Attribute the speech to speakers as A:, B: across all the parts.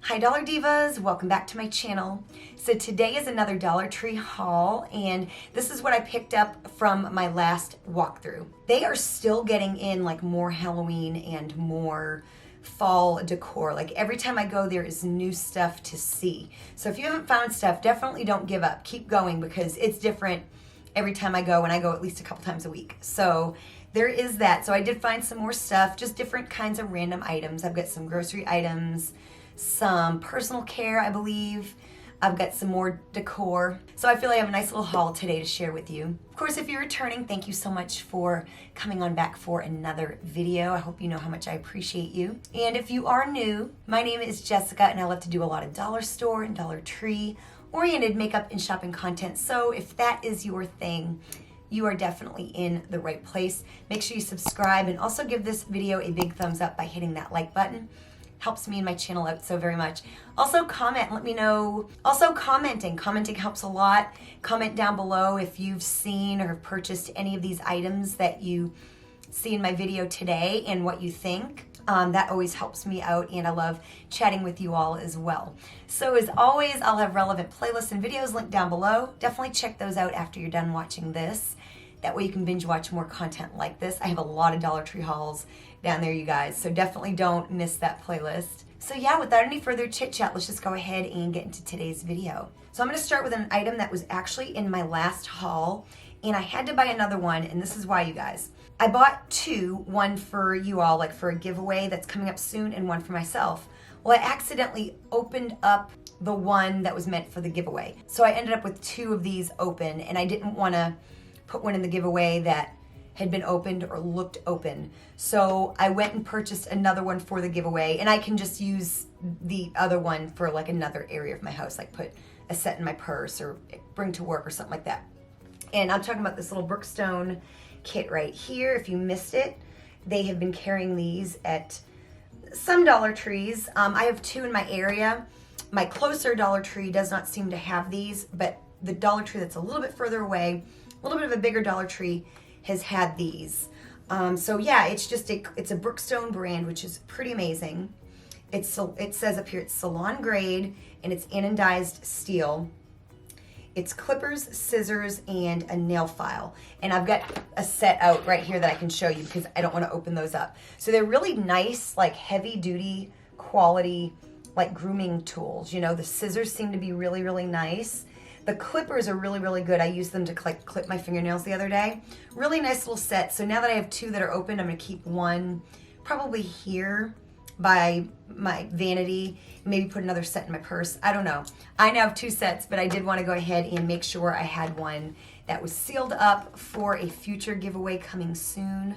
A: Hi Dollar Divas, welcome back to my channel. So today is another Dollar Tree haul, and this is what I picked up from my last walkthrough. They are still getting in like more Halloween and more fall decor. Like every time I go there is new stuff to see. So if you haven't found stuff, definitely don't give up. Keep going because it's different every time I go, and I go at least a couple times a week. So there is that. So I did find some more stuff, just different kinds of random items. I've got some grocery items, some personal care, I believe. I've got some more decor. So I feel like I have a nice little haul today to share with you. Of course, if you're returning, thank you so much for coming on back for another video. I hope you know how much I appreciate you. And if you are new, my name is Jessica, and I love to do a lot of dollar store and Dollar Tree oriented makeup and shopping content. So if that is your thing, you are definitely in the right place. Make sure you subscribe and also give this video a big thumbs up by hitting that like button. Helps me and my channel out so very much. Also comment, let me know. Also commenting helps a lot. Comment down below if you've seen or have purchased any of these items that you see in my video today and what you think. That always helps me out, and I love chatting with you all as well. So as always, I'll have relevant playlists and videos linked down below. Definitely check those out after you're done watching this. That way you can binge watch more content like this. I have a lot of Dollar Tree hauls down there, you guys, so definitely don't miss that playlist. So yeah, without any further chit chat, let's just go ahead and get into today's video. So I'm gonna start with an item that was actually in my last haul, and I had to buy another one, and this is why, you guys. I bought two, one for you all, like for a giveaway that's coming up soon, and one for myself. Well, I accidentally opened up the one that was meant for the giveaway. So I ended up with two of these open, and I didn't wanna put one in the giveaway that had been opened or looked open. So I went and purchased another one for the giveaway, and I can just use the other one for like another area of my house, like put a set in my purse or bring to work or something like that. And I'm talking about this little Brookstone kit right here. If you missed it, they have been carrying these at some Dollar Trees. I have two in my area. My closer Dollar Tree does not seem to have these, but the Dollar Tree that's a little bit further away, a little bit of a bigger Dollar Tree, has had these. So yeah, it's a Brookstone brand, which is pretty amazing. It says up here it's salon grade, and it's anodized steel. It's clippers, scissors, and a nail file. And I've got a set out right here that I can show you because I don't want to open those up. So they're really nice, like heavy duty quality, like grooming tools. You know, the scissors seem to be really, really nice. The clippers are really, really good. I used them to clip my fingernails the other day. Really nice little set. So now that I have two that are open, I'm gonna keep one probably here by my vanity, maybe put another set in my purse. I don't know. I now have two sets, but I did want to go ahead and make sure I had one that was sealed up for a future giveaway coming soon.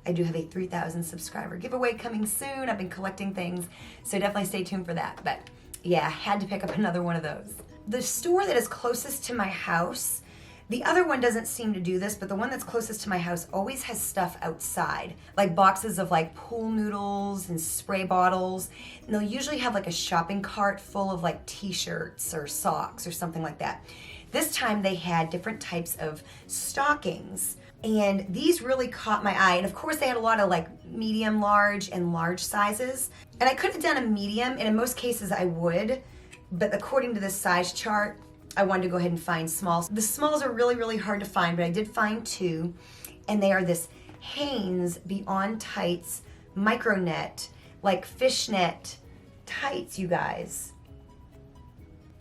A: I do have a 3,000 subscriber giveaway coming soon. I've been collecting things, so definitely stay tuned for that. But yeah, I had to pick up another one of those. The store that is closest to my house, the other one doesn't seem to do this, but the one that's closest to my house always has stuff outside, like boxes of like pool noodles and spray bottles. And they'll usually have like a shopping cart full of like t-shirts or socks or something like that. This time they had different types of stockings, and these really caught my eye. And of course they had a lot of like medium, large, and large sizes. And I could have done a medium, and in most cases I would, but according to this size chart, I wanted to go ahead and find smalls. The smalls are really, really hard to find, but I did find two, and they are this Hanes Beyond Tights micro net, like fishnet tights, you guys.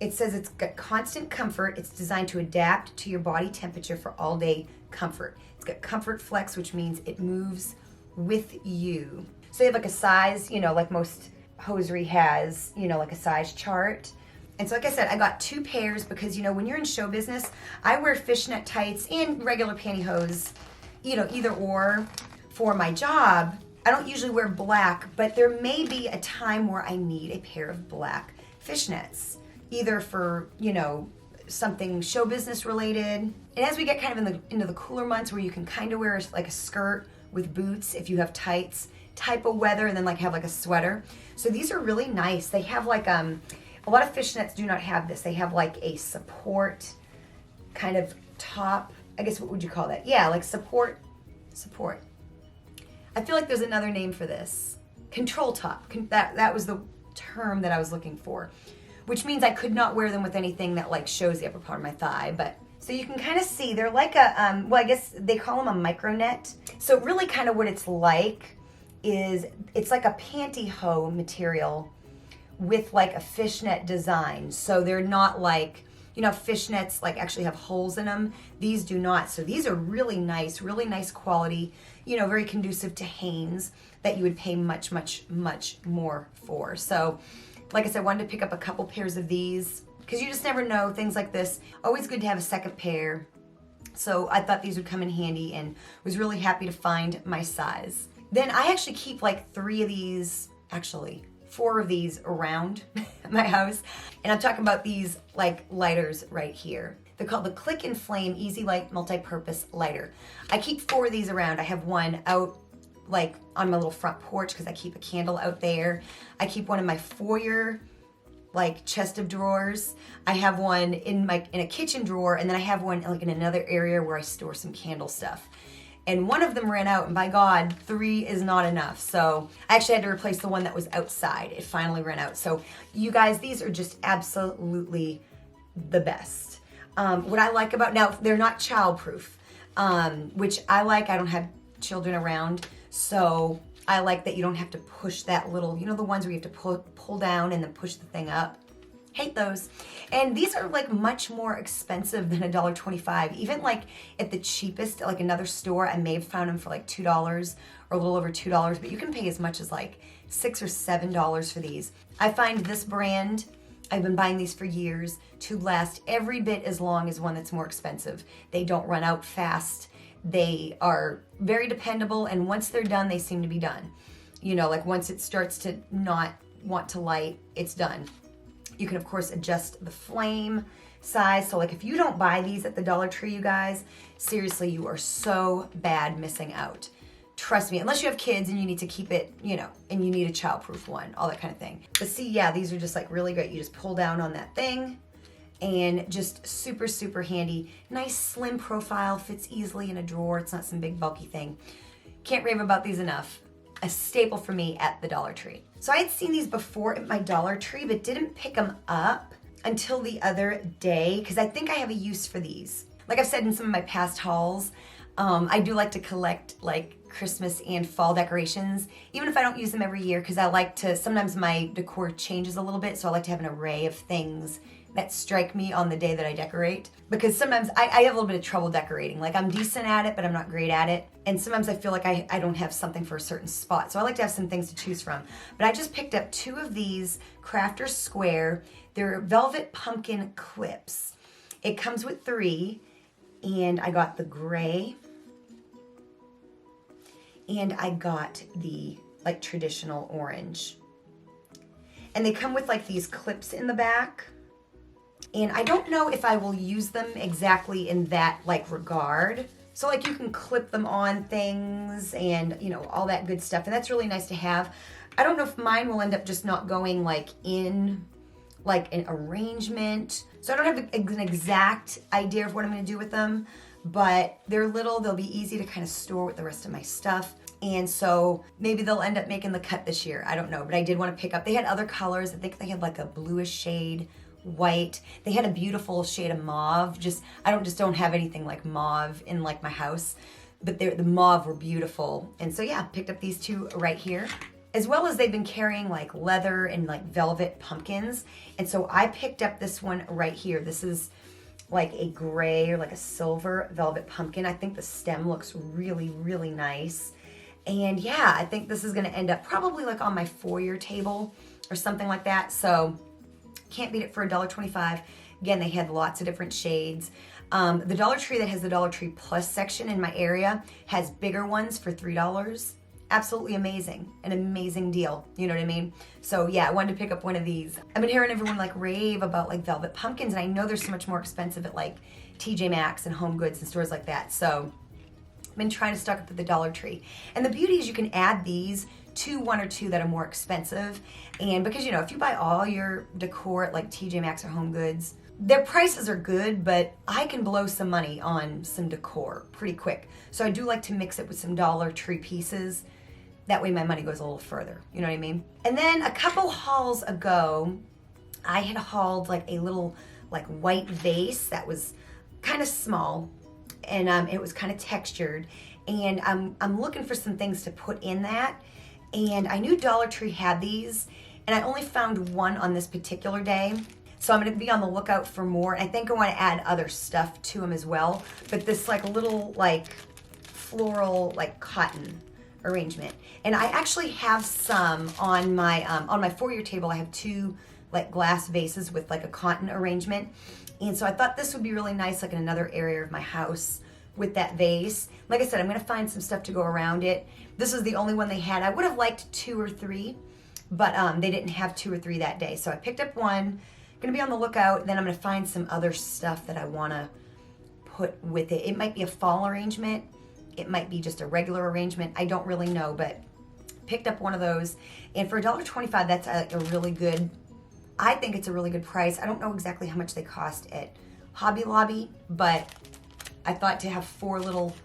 A: It says it's got constant comfort. It's designed to adapt to your body temperature for all day comfort. It's got comfort flex, which means it moves with you. So they have like a size, you know, like most hosiery has, you know, like a size chart. And so like I said, I got two pairs because, you know, when you're in show business, I wear fishnet tights and regular pantyhose, you know, either or for my job. I don't usually wear black, but there may be a time where I need a pair of black fishnets, either for, you know, something show business related. And as we get kind of into the cooler months where you can kind of wear like a skirt with boots if you have tights type of weather, and then like have like a sweater. So these are really nice. They have like, a lot of fishnets do not have this. They have like a support kind of top. I guess what would you call that? Yeah, like support. I feel like there's another name for this. Control top. That was the term that I was looking for, which means I could not wear them with anything that like shows the upper part of my thigh. But so you can kind of see they're like a, well, I guess they call them a micro net. So really kind of what it's like is it's like a pantyhose material with like a fishnet design. So they're not like, you know, fishnets like actually have holes in them. These do not. So these are really nice quality, you know, very conducive to Hanes that you would pay much, much, much more for. So like I said, I wanted to pick up a couple pairs of these because you just never know, things like this. Always good to have a second pair. So I thought these would come in handy and was really happy to find my size. Then I actually keep like 3 of these, actually 4 of these around my house. And I'm talking about these like lighters right here. They're called the Click and Flame Easy Light Multi-Purpose Lighter. I keep 4 of these around. I have one out like on my little front porch because I keep a candle out there. I keep one in my foyer, like chest of drawers. I have one in a kitchen drawer, and then I have one like in another area where I store some candle stuff. And one of them ran out, and by God, 3 is not enough. So I actually had to replace the one that was outside. It finally ran out. So you guys, these are just absolutely the best. What I like about, now they're not childproof, which I like. I don't have children around, so I like that you don't have to push that little, you know, the ones where you have to pull down and then push the thing up. Hate those. And these are like much more expensive than $1.25. Even like at the cheapest, like another store, I may have found them for like $2 or a little over $2, but you can pay as much as like $6 or $7 for these. I find this brand, I've been buying these for years, to last every bit as long as one that's more expensive. They don't run out fast. They are very dependable, and once they're done, they seem to be done. You know, like once it starts to not want to light, it's done. You can, of course, adjust the flame size. So like if you don't buy these at the Dollar Tree, you guys, seriously, you are so bad missing out. Trust me, unless you have kids and you need to keep it, you know, and you need a childproof one, all that kind of thing. But see, yeah, these are just like really great. You just pull down on that thing and just super, super handy. Nice slim profile, fits easily in a drawer. It's not some big bulky thing. Can't rave about these enough. A staple for me at the Dollar Tree. So I had seen these before at my Dollar Tree, but didn't pick them up until the other day because I think I have a use for these. Like I've said in some of my past hauls, I do like to collect like Christmas and fall decorations, even if I don't use them every year, because I like to, sometimes my decor changes a little bit, so I like to have an array of things that strike me on the day that I decorate. Because sometimes I have a little bit of trouble decorating. Like I'm decent at it, but I'm not great at it. And sometimes I feel like I don't have something for a certain spot. So I like to have some things to choose from. But I just picked up 2 of these Crafter Square. They're velvet pumpkin clips. It comes with 3, and I got the gray, and I got the like traditional orange. And they come with like these clips in the back. And I don't know if I will use them exactly in that like regard. So like you can clip them on things and, you know, all that good stuff. And that's really nice to have. I don't know if mine will end up just not going like in like an arrangement. So I don't have an exact idea of what I'm going to do with them, but they're little, they'll be easy to kind of store with the rest of my stuff. And so maybe they'll end up making the cut this year. I don't know, but I did want to pick up. They had other colors. I think they had like a bluish shade, white. They had a beautiful shade of mauve. I don't have anything like mauve in like my house, but the mauve were beautiful. And so yeah, picked up these 2 right here. As well as they've been carrying like leather and like velvet pumpkins. And so I picked up this one right here. This is like a gray or like a silver velvet pumpkin. I think the stem looks really, really nice. And yeah, I think this is gonna end up probably like on my foyer table or something like that. So can't beat it for $1.25. Again, they had lots of different shades. The Dollar Tree that has the Dollar Tree Plus section in my area has bigger ones for $3. Absolutely amazing. An amazing deal. You know what I mean? So yeah, I wanted to pick up one of these. I've been hearing everyone like rave about like velvet pumpkins, and I know they're so much more expensive at like TJ Maxx and Home Goods and stores like that. So I've been trying to stock up at the Dollar Tree. And the beauty is you can add these to 1 or 2 that are more expensive. And because, you know, if you buy all your decor at like TJ Maxx or Home Goods, their prices are good, but I can blow some money on some decor pretty quick. So I do like to mix it with some Dollar Tree pieces That way my money goes a little further, you know what I mean? And then a couple hauls ago, I had hauled like a little like white vase that was kind of small, and it was kind of textured, and I'm looking for some things to put in that, and I knew Dollar Tree had these, and I only found one on this particular day, so I'm going to be on the lookout for more. And I think I want to add other stuff to them as well, but this like little like floral like cotton arrangement, and I actually have some on my foyer table. I have two like glass vases with like a cotton arrangement, and so I thought this would be really nice like in another area of my house with that vase. Like I said, I'm gonna find some stuff to go around it. This is the only one they had. I would have liked 2 or 3, but they didn't have 2 or 3 that day, so I picked up one. Gonna be on the lookout, then I'm gonna find some other stuff that I wanna put with it. It might be a fall arrangement, it might be just a regular arrangement, I don't really know, but picked up one of those, and for $1.25, that's a really good, I think it's a really good price. I don't know exactly how much they cost at Hobby Lobby, but I thought to have 4 little,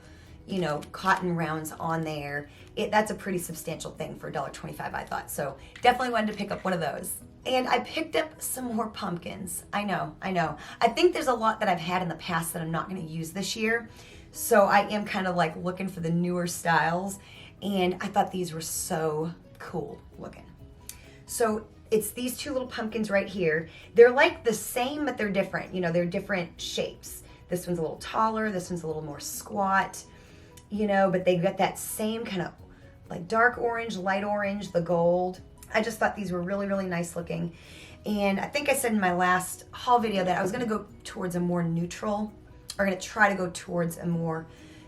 A: you know, cotton rounds on there, that's a pretty substantial thing for $1.25, I thought. So definitely wanted to pick up one of those. And I picked up some more pumpkins. I know. I think there's a lot that I've had in the past that I'm not going to use this year. So I am kind of like looking for the newer styles. And I thought these were so cool looking. So it's these 2 little pumpkins right here. They're like the same, but they're different. You know, they're different shapes. This one's a little taller. This one's a little more squat, you know, but they've got that same kind of like dark orange, light orange, the gold. I just thought these were really, really nice looking. And I think I said in my last haul video that I was gonna go towards a more neutral, or gonna try to go towards a more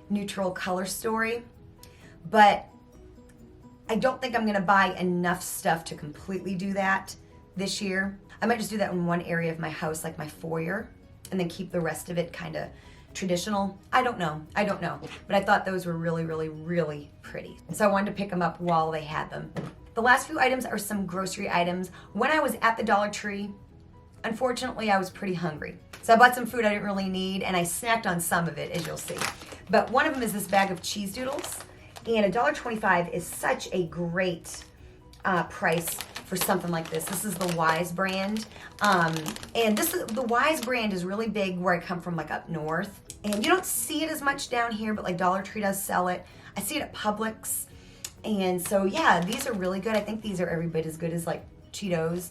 A: neutral color story. But I don't think I'm gonna buy enough stuff to completely do that this year. I might just do that in one area of my house, like my foyer, and then keep the rest of it kind of traditional. I don't know. But I thought those were really, really, really pretty. So I wanted to pick them up while they had them. The last few items are some grocery items. When I was at the Dollar Tree, unfortunately, I was pretty hungry. So I bought some food I didn't really need, and I snacked on some of it, as you'll see. But one of them is this bag of cheese doodles, and $1.25 is such a great price for something like this. This is the Wise brand, and the Wise brand is really big where I come from, like up north. And you don't see it as much down here, but like Dollar Tree does sell it. I see it at Publix. And so yeah, these are really good. I think these are every bit as good as like Cheetos.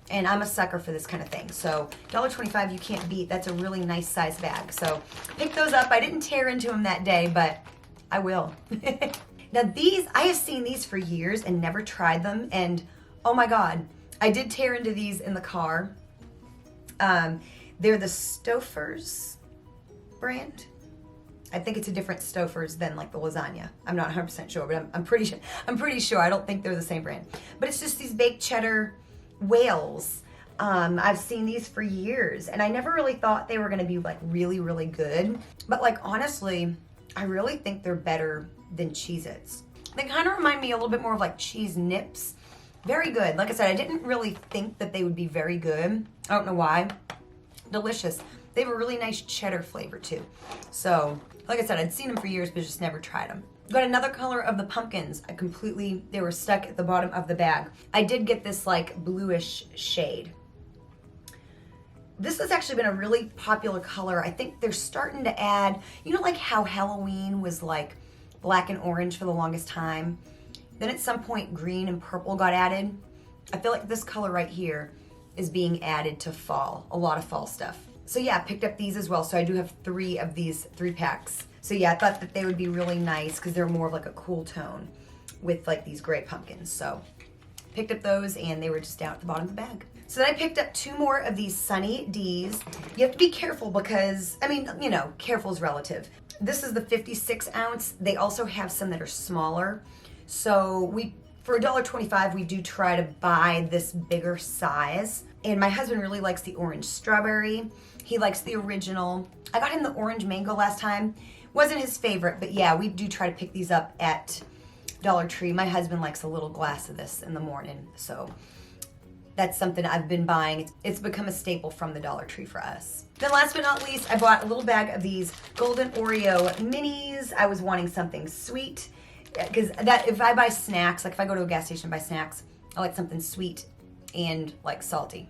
A: And I'm a sucker for this kind of thing. So $1.25 you can't beat. That's a really nice size bag. So pick those up. I didn't tear into them that day, but I will. Now these, I have seen these for years and never tried them. And oh my God, I did tear into these in the car. They're the Stouffer's brand. I think it's a different Stouffer's than like the lasagna. I'm not 100% sure, but I'm pretty sure. I don't think they're the same brand. But it's just these baked cheddar whales. I've seen these for years, and I never really thought they were gonna be like really, really good. But like honestly, I really think they're better than Cheez-Its. They kind of remind me a little bit more of like cheese nips. Very good. Like I said, I didn't really think that they would be very good. I don't know why. Delicious. They have a really nice cheddar flavor too. So, like I said, I'd seen them for years, but just never tried them. Got another color of the pumpkins. They were stuck at the bottom of the bag. I did get this like bluish shade. This has actually been a really popular color. I think they're starting to add, you know, like how Halloween was like black and orange for the longest time. Then at some point, green and purple got added. I feel like this color right here is being added to fall, a lot of fall stuff. So yeah, I picked up these as well. So I do have 3 of these 3-packs. So yeah, I thought that they would be really nice because they're more of like a cool tone with like these gray pumpkins. So picked up those and they were just down at the bottom of the bag. So then I picked up 2 more of these Sunny D's. You have to be careful because, I mean, you know, careful is relative. This is the 56 ounce. They also have some that are smaller. So for $1.25, we do try to buy this bigger size. And my husband really likes the orange strawberry. He likes the original. I got him the orange mango last time. Wasn't his favorite, but yeah, we do try to pick these up at Dollar Tree. My husband likes a little glass of this in the morning, so that's something I've been buying. It's become a staple from the Dollar Tree for us. Then last but not least, I bought a little bag of these golden Oreo minis. I was wanting something sweet, because that if I buy snacks, like if I go to a gas station and buy snacks, I like something sweet and like salty.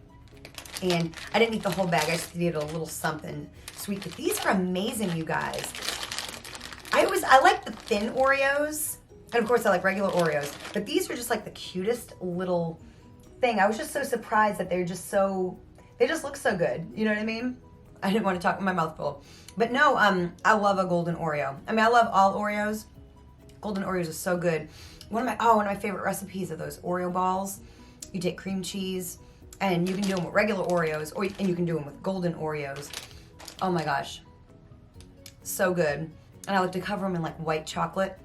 A: And I didn't eat the whole bag. I just did a little something sweet. But these are amazing, you guys. I like the thin Oreos. And of course I like regular Oreos. But these are just like the cutest little thing. I was just so surprised that they just look so good. You know what I mean? I didn't want to talk with my mouth full. But no, I love a golden Oreo. I mean, I love all Oreos. Golden Oreos are so good. One of my favorite recipes are those Oreo balls. You take cream cheese, and you can do them with regular Oreos, and you can do them with golden Oreos. Oh my gosh. So good. And I like to cover them in like white chocolate.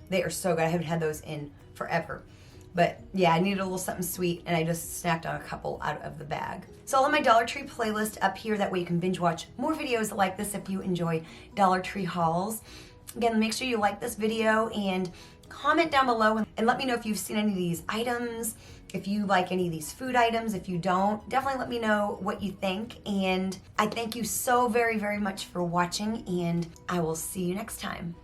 A: They are so good. I haven't had those in forever. But yeah, I needed a little something sweet, and I just snacked on a couple out of the bag. So I'll have my Dollar Tree playlist up here. That way you can binge watch more videos like this if you enjoy Dollar Tree hauls. Again, make sure you like this video and comment down below and let me know if you've seen any of these items, if you like any of these food items. If you don't, definitely let me know what you think. And I thank you so very, very much for watching, and I will see you next time.